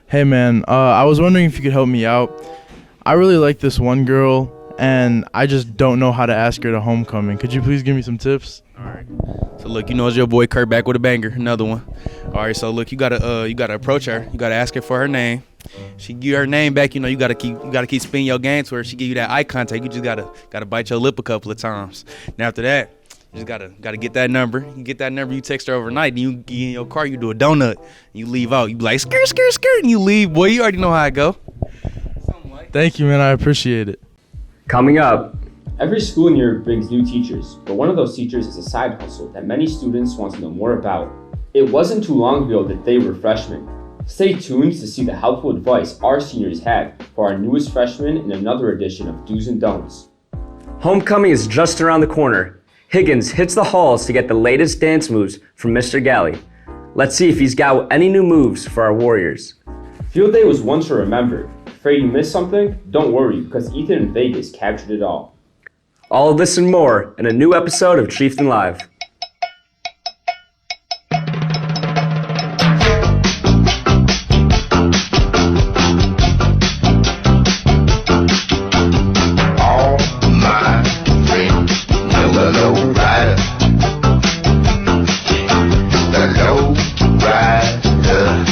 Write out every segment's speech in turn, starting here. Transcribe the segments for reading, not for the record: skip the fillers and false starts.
Hey man, I was wondering if you could help me out. I really like this one girl, and I just don't know how to ask her to homecoming. Could you please give me some tips? All right. So look, it's your boy Kurt back with a banger, another one. All right. So look, you gotta approach her. You gotta ask her for her name. She give you her name back. You gotta keep spinning your game to her. She give you that eye contact. You just gotta bite your lip a couple of times. And after that, you just gotta get that number. You get that number. You text her overnight. And you get in your car. You do a donut. And you leave out. You be like skirt, and you leave. Boy, you already know how it go. Thank you, man. I appreciate it. Coming up. Every school year brings new teachers, but one of those teachers is a side hustle that many students want to know more about. It wasn't too long ago that they were freshmen. Stay tuned to see the helpful advice our seniors had for our newest freshmen in another edition of Do's and Don'ts. Homecoming is just around the corner. Higgins hits the halls to get the latest dance moves from Mr. Galli. Let's see if he's got any new moves for our Warriors. Field day was one to remember. Afraid you missed something? Don't worry, because Ethan in Vegas captured it all. All of this and more in a new episode of Chieftain Live. All my friends know the low rider. The low rider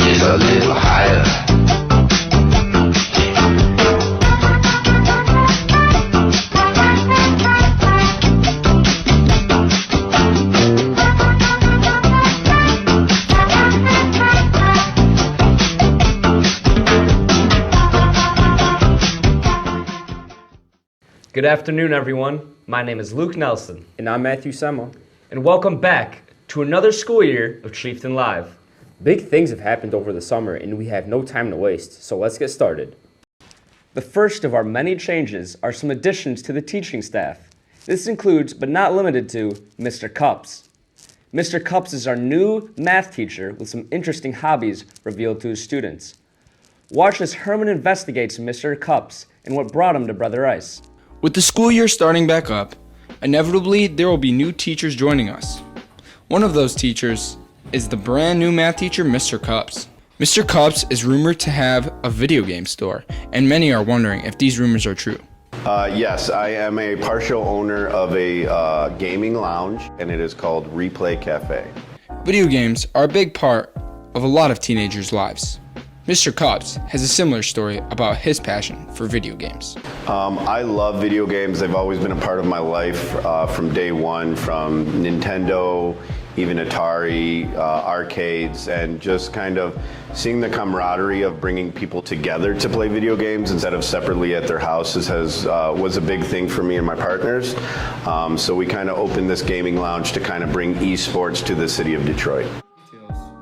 is a little higher. Good afternoon, everyone. My name is Luke Nelson. And I'm Matthew Semo. And welcome back to another school year of Chieftain Live. Big things have happened over the summer and we have no time to waste, so let's get started. The first of our many changes are some additions to the teaching staff. This includes, but not limited to, Mr. Cups. Mr. Cups is our new math teacher with some interesting hobbies revealed to his students. Watch as Herman investigates Mr. Cups and what brought him to Brother Ice. With the school year starting back up, inevitably there will be new teachers joining us. One of those teachers is the brand new math teacher, Mr. Cups. Mr. Cups is rumored to have a video game store, and many are wondering if these rumors are true. Yes, I am a partial owner of a gaming lounge, and it is called Replay Cafe. Video games are a big part of a lot of teenagers' lives. Mr. Cups has a similar story about his passion for video games. I love video games. They've always been a part of my life from day one, from Nintendo, even Atari, arcades, and just kind of seeing the camaraderie of bringing people together to play video games instead of separately at their houses was a big thing for me and my partners. So we kind of opened this gaming lounge to kind of bring esports to the city of Detroit.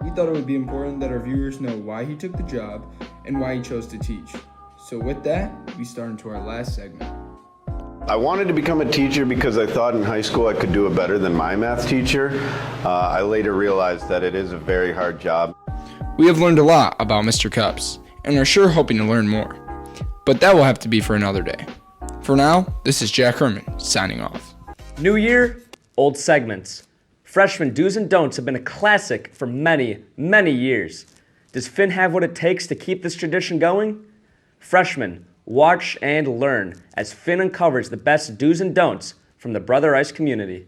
We thought it would be important that our viewers know why he took the job and why he chose to teach. So with that, we start into our last segment. I wanted to become a teacher because I thought in high school I could do it better than my math teacher. I later realized that it is a very hard job. We have learned a lot about Mr. Cups and are sure hoping to learn more, but that will have to be for another day. For now, this is Jack Herman signing off. New year, old segments. Freshman Do's and Don'ts have been a classic for many, many years. Does Finn have what it takes to keep this tradition going? Freshmen, watch and learn as Finn uncovers the best do's and don'ts from the Brother Ice community.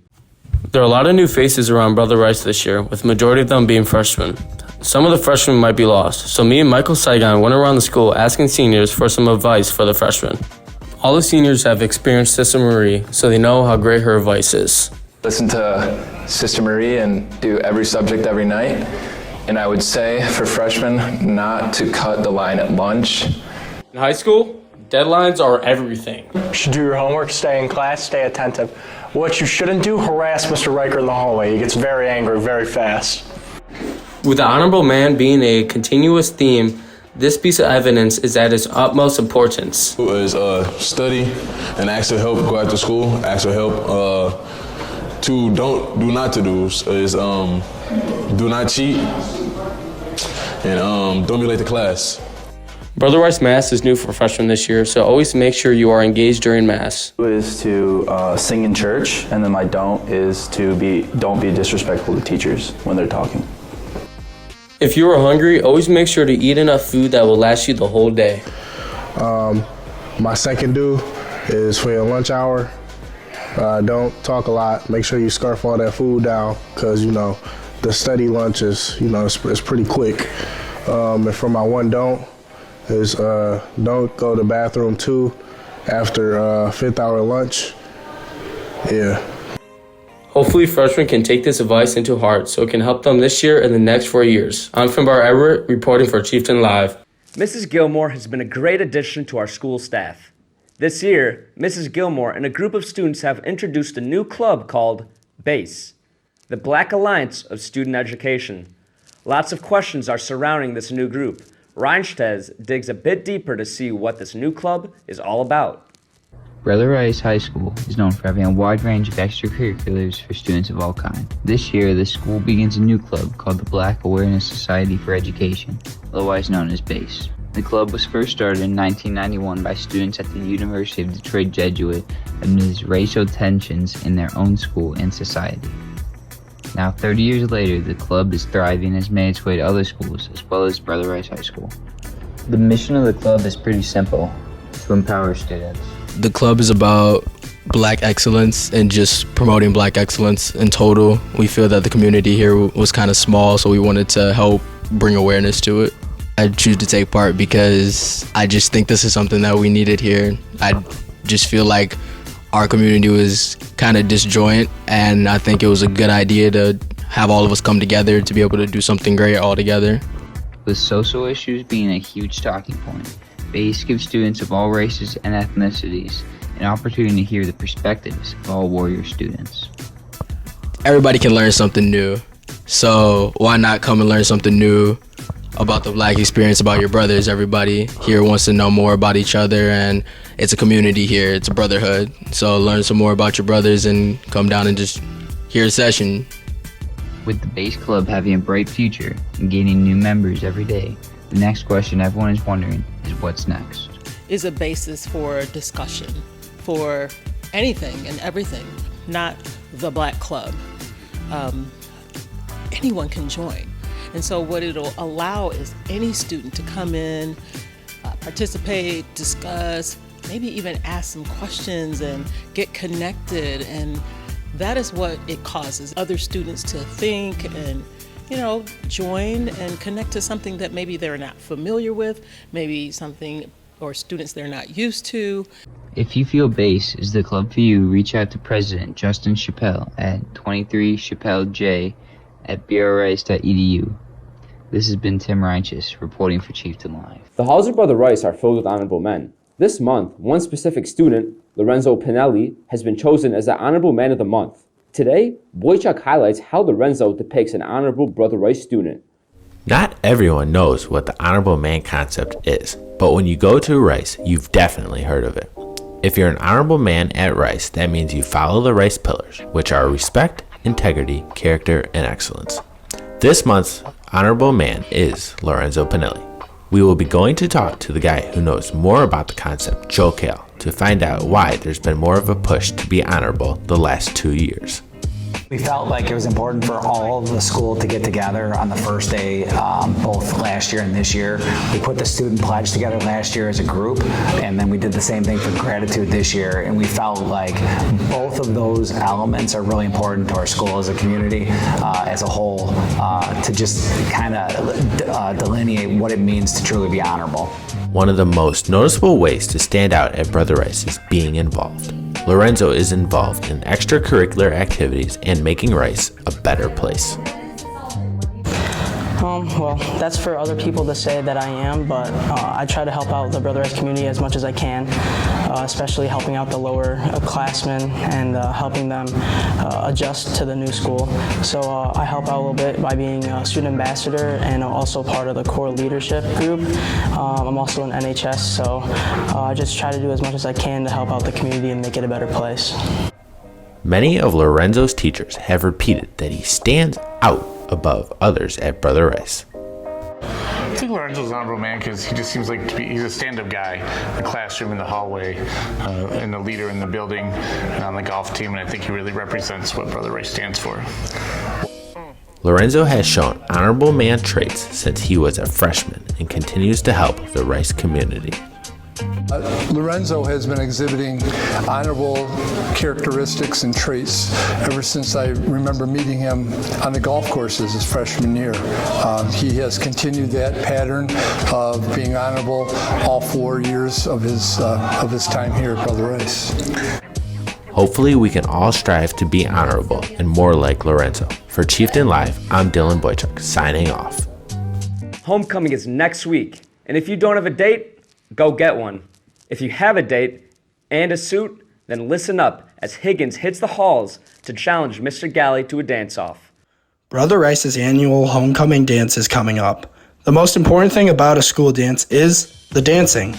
There are a lot of new faces around Brother Ice this year, with the majority of them being freshmen. Some of the freshmen might be lost, so me and Michael Saigon went around the school asking seniors for some advice for the freshmen. All the seniors have experienced Sister Marie, so they know how great her advice is. Listen to Sister Marie and do every subject every night. And I would say for freshmen not to cut the line at lunch. In high school, deadlines are everything. You should do your homework, stay in class, stay attentive. What you shouldn't do, harass Mr. Riker in the hallway. He gets very angry very fast. With the honorable man being a continuous theme, this piece of evidence is at its utmost importance. Is study and ask for help, go after school, ask for help. Do not to do is do not cheat and don't be late to class. Brother Ice Mass is new for freshmen this year, so always make sure you are engaged during Mass. Is to sing in church, and then my don't is to don't be disrespectful to teachers when they're talking. If you are hungry, always make sure to eat enough food that will last you the whole day. My second do is for your lunch hour. Don't talk a lot. Make sure you scarf all that food down because, the study lunch is, it's pretty quick. And for my one don't is don't go to the bathroom too after fifth hour lunch. Yeah. Hopefully, freshmen can take this advice into heart so it can help them this year and the next 4 years. I'm Finbar Everett, reporting for Chieftain Live. Mrs. Gilmore has been a great addition to our school staff. This year, Mrs. Gilmore and a group of students have introduced a new club called BASE, the Black Alliance of Student Education. Lots of questions are surrounding this new group. Reinstes digs a bit deeper to see what this new club is all about. Brother Rice High School is known for having a wide range of extracurriculars for students of all kinds. This year, the school begins a new club called the Black Awareness Society for Education, otherwise known as BASE. The club was first started in 1991 by students at the University of Detroit Jesuit amidst racial tensions in their own school and society. Now, 30 years later, the club is thriving and has made its way to other schools, as well as Brother Rice High School. The mission of the club is pretty simple: to empower students. The club is about Black excellence and just promoting Black excellence in total. We feel that the community here was kind of small, so we wanted to help bring awareness to it. I choose to take part because I just think this is something that we needed here. I just feel like our community was kind of disjoint, and I think it was a good idea to have all of us come together to be able to do something great all together. With social issues being a huge talking point, BASE gives students of all races and ethnicities an opportunity to hear the perspectives of all Warrior students. Everybody can learn something new, so why not come and learn something new about the Black experience, about your brothers. Everybody here wants to know more about each other, and it's a community here, it's a brotherhood. So learn some more about your brothers and come down and just hear a session. With the BASE Club having a bright future and gaining new members every day, the next question everyone is wondering is what's next? Is a basis for discussion for anything and everything, not the Black Club. Anyone can join. And so what it'll allow is any student to come in, participate, discuss, maybe even ask some questions and get connected. And that is what it causes other students to think and, join and connect to something that maybe they're not familiar with, maybe something or students they're not used to. If you feel BASE is the club for you, reach out to President Justin Chappelle at 23 Chappelle J at brice.edu. This has been Tim Reinches reporting for Chieftain Live. The halls of Brother Rice are filled with honorable men. This month, one specific student, Lorenzo Pinelli, has been chosen as the Honorable Man of the Month. Today, Boychuk highlights how Lorenzo depicts an honorable Brother Rice student. Not everyone knows what the honorable man concept is, but when you go to Rice, you've definitely heard of it. If you're an honorable man at Rice, that means you follow the Rice pillars, which are respect, integrity, character, and excellence. This month's honorable man is Lorenzo Pinelli. We will be going to talk to the guy who knows more about the concept, Joe Kale, to find out why there's been more of a push to be honorable the last 2 years. We felt like it was important for all of the school to get together on the first day, both last year and this year. We put the student pledge together last year as a group, and then we did the same thing for gratitude this year, and we felt like both of those elements are really important to our school as a community as a whole, to just kind of delineate what it means to truly be honorable. One of the most noticeable ways to stand out at Brother Rice is being involved. Lorenzo is involved in extracurricular activities and making Rice a better place. Well, that's for other people to say that I am, but I try to help out the Brother Rice community as much as I can, especially helping out the lower classmen and helping them adjust to the new school. So I help out a little bit by being a student ambassador and also part of the core leadership group. I'm also in NHS, so I just try to do as much as I can to help out the community and make it a better place. Many of Lorenzo's teachers have repeated that he stands out above others at Brother Rice. I think Lorenzo's an honorable man because he just seems like he's a stand-up guy in the classroom, in the hallway, and the leader in the building, and on the golf team, and I think he really represents what Brother Rice stands for. Lorenzo has shown honorable man traits since he was a freshman and continues to help the Rice community. Lorenzo has been exhibiting honorable characteristics and traits ever since I remember meeting him on the golf courses his freshman year. He has continued that pattern of being honorable all 4 years of his time here at Brother Rice. Hopefully we can all strive to be honorable and more like Lorenzo. For Chieftain Live, I'm Dylan Boychuk, signing off. Homecoming is next week, and if you don't have a date, go get one. If you have a date and a suit, then listen up as Higgins hits the halls to challenge Mr. Galli to a dance-off. Brother Rice's annual homecoming dance is coming up. The most important thing about a school dance is the dancing.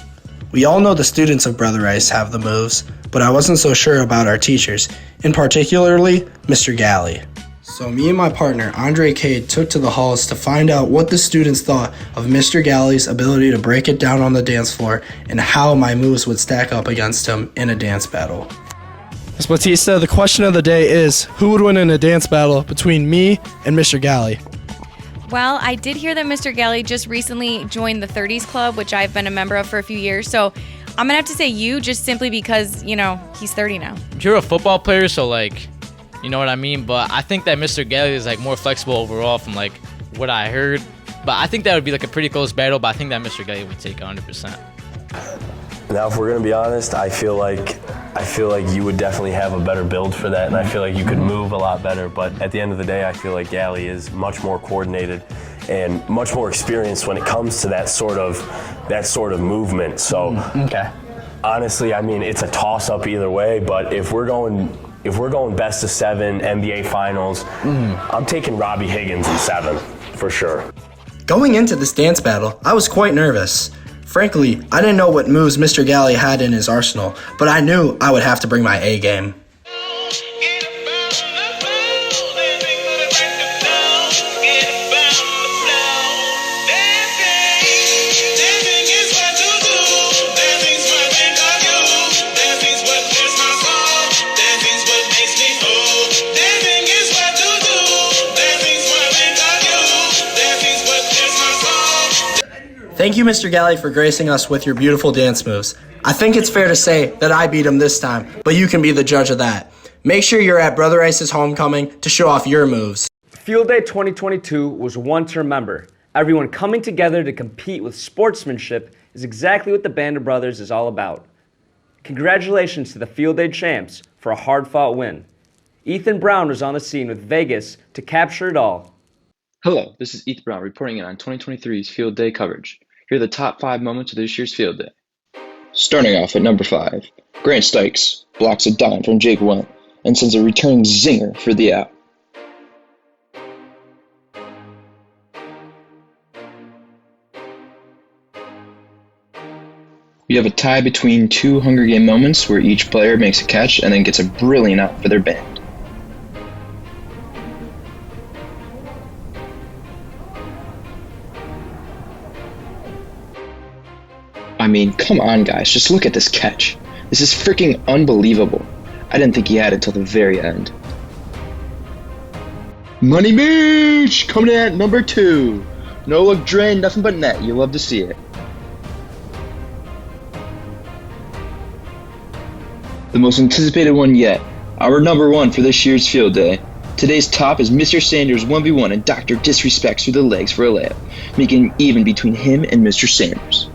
We all know the students of Brother Rice have the moves, but I wasn't so sure about our teachers, and particularly Mr. Galli. So me and my partner, Andre Cade, took to the halls to find out what the students thought of Mr. Galli's ability to break it down on the dance floor and how my moves would stack up against him in a dance battle. Ms. Batista, the question of the day is, who would win in a dance battle between me and Mr. Galli? Well, I did hear that Mr. Galli just recently joined the 30s Club, which I've been a member of for a few years, so I'm going to have to say you just simply because, he's 30 now. You're a football player, so you know what I mean? But I think that Mr. Galli is more flexible overall from what I heard. But I think that would be a pretty close battle, but I think that Mr. Galli would take 100%. Now, if we're gonna be honest, I feel like you would definitely have a better build for that, and I feel like you could move a lot better. But at the end of the day, I feel like Galli is much more coordinated and much more experienced when it comes to that sort of movement. So, honestly, I mean, it's a toss-up either way. But if we're going best of 7 NBA Finals, I'm taking Robbie Higgins in 7 for sure. Going into this dance battle, I was quite nervous. Frankly, I didn't know what moves Mr. Galli had in his arsenal, but I knew I would have to bring my A game. Thank you, Mr. Galli, for gracing us with your beautiful dance moves. I think it's fair to say that I beat him this time, but you can be the judge of that. Make sure you're at Brother Rice's homecoming to show off your moves. Field Day 2022 was one to remember. Everyone coming together to compete with sportsmanship is exactly what the Band of Brothers is all about. Congratulations to the Field Day champs for a hard-fought win. Ethan Brown was on the scene with Vegas to capture it all. Hello, this is Ethan Brown reporting in on 2023's Field Day coverage. Here are the top 5 moments of this year's Field Day. Starting off at number 5, Grant Stikes blocks a dime from Jake Went and sends a returning zinger for the out. We have a tie between 2 Hunger Game moments where each player makes a catch and then gets a brilliant out for their band. I mean, come on guys, just look at this catch. This is freaking unbelievable. I didn't think he had it till the very end. Money Mooch coming in at number 2. No look drain, nothing but net. You love to see it. The most anticipated one yet. Our number 1 for this year's Field Day. Today's top is Mr. Sanders 1v1 and Dr. disrespects through the legs for a layup, making it even between him and Mr. Sanders.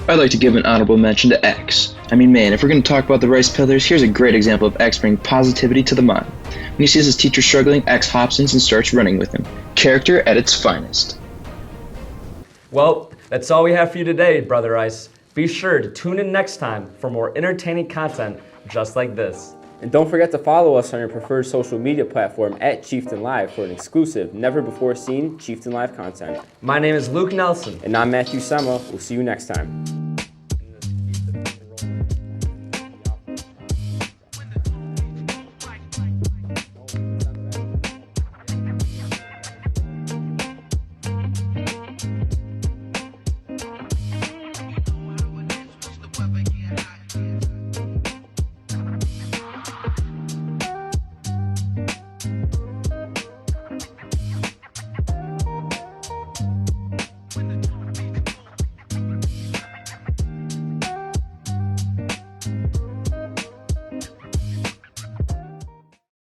I'd like to give an honorable mention to X. I mean, man, if we're going to talk about the Rice Pillars, here's a great example of X bringing positivity to the mind. When he sees his teacher struggling, X hops in and starts running with him. Character at its finest. Well, that's all we have for you today, Brother Rice. Be sure to tune in next time for more entertaining content just like this. And don't forget to follow us on your preferred social media platform at Chieftain Live for an exclusive, never-before-seen Chieftain Live content. My name is Luke Nelson. And I'm Matthew Sema. We'll see you next time.